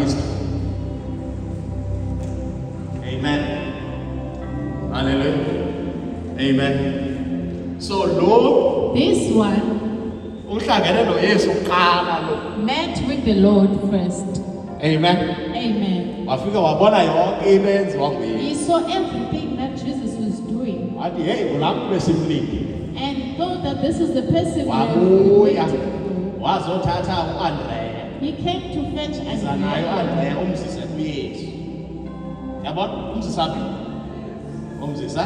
Kristu. Amen. Hallelujah. Amen. So lo This one uhlangene noYesu uqala lo. met with the Lord first. Amen. Amen. Wafika wabona yonke into eyenziwa nguye. He saw everything that Jesus was doing Wathi hey ngulapho besimlindi. and thought that this is the person we have been Wabuya waiting for. wazothatha uAndrea. He came to fetch Eza nayo Andrea uAndrea umzise kuYesu. Yabona umzisa phi? Umzisa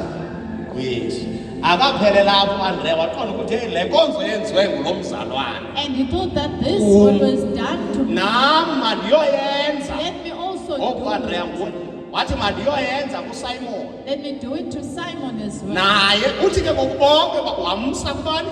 kuYesu. Akaphele lapho uAndrea waqonda ukuthi hey le nkonzo yenziwe ngulomzalwane. and he thought that this one was done to me. Nam mandiyoyenza. Let me also do uAndrea it. wathi mandiyoyenza kuSimon. Let me do it to Simon as well. Naye uthi ke ngokubonke wamsa kubani?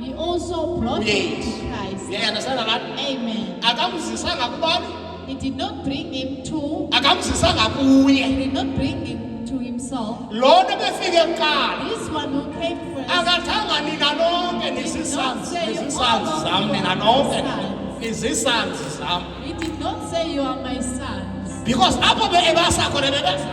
He also brought him to Christ. Yeah, understand that? Amen. Akamzisanga kubani? He did not bring him to, Akamzisanga kuye. he did not bring him to himself. Lo nto befike kuqala. This one who came first Akathanga nina nonke nisisanzi zam nina nonke nizisanzi zam. he did not say you are my sons. Because apho ebasa khona bebasa.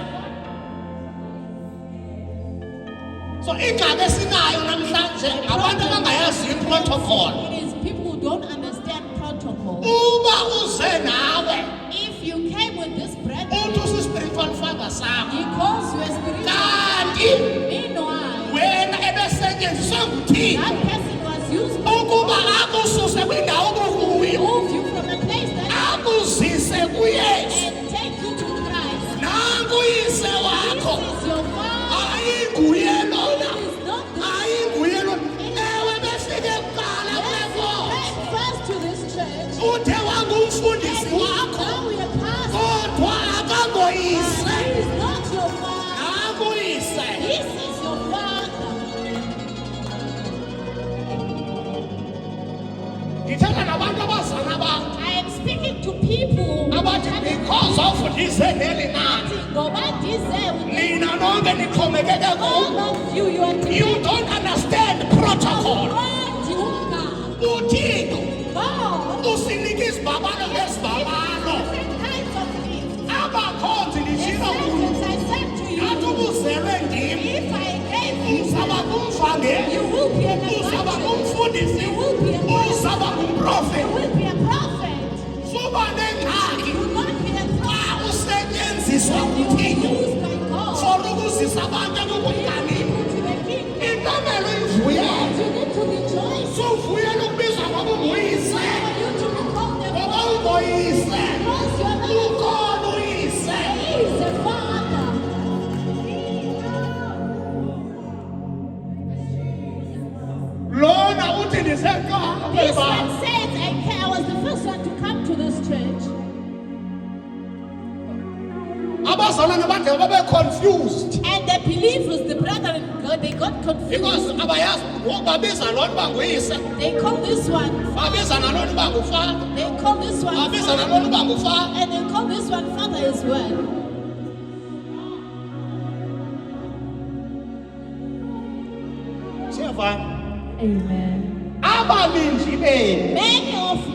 So ingxaki esinayo namhlanje abantu abangayazi iprotocol. It is people who don't understand protocol. Uba uze nawe If you came with this bread, uthi usi-spiritual father sakho. he calls you a spiritual. Kanti Meanwhile, wena ebesetyenziswa nguThixo that person was used to ukuba akususe kwindawo obukuyo move you from a place that akuzise kuYesu. and take you to Christ. Nangu uyise wakho. This is your father. Ayinguye lona. It is not the Ayinguye lona. Ewe befike kuqala kule Yes, nkonzo. he came first to this church. Uthe wangumfundisi And wakho. now we are past. Kodwa akangoyise. He is not your father. Nangu uyise. This is your father. Ndithetha nabantu abazana bakho. I am speaking to people Abathi because of ndize neli nani. ngoba ndize Nina nonke nixhomekeke all kuye. of you, you are You don't understand protocol. awuqondi umgaqo. uThixo God usinika izibabalo ngezibabalo. different kinds of gifts. Abakhonzi The ndishilo kuyo. sentence I said to Yathi you, ubuzelwe ndim. if I gave you, Uzaba ngumvangeli. you will be an Uzaba evangelist. ngumfundisi. You will be a prophet. Uzaba You ngumprofeti. will be a prophet. Suba nengxaki You will not be a xa prophet. usetyenziswa You will be nguThixo used by God. for ukuzisa abantu ekukumkanini. People to the kingdom. Intomelo ivuyele. You need to rejoice. Suvuyela ukubizwa ngoba unguyise. For you to become the Ngoba father. ungoyise. Because you are not Ukhona uyise. He is a father. Lona uthi ndiseqala This beba. one says, I was the first one to come to this church. Abazalwane bade babe confused. And the believers, the brethren, they got Because confused. abayazi babiza lona uba nguyise. They call this one Babiza nalona uba ngufana. They call this one Babiza father. nalona uba ngufana. And they call this one father as well. Siyavana. Amen. Abaninji benu Many of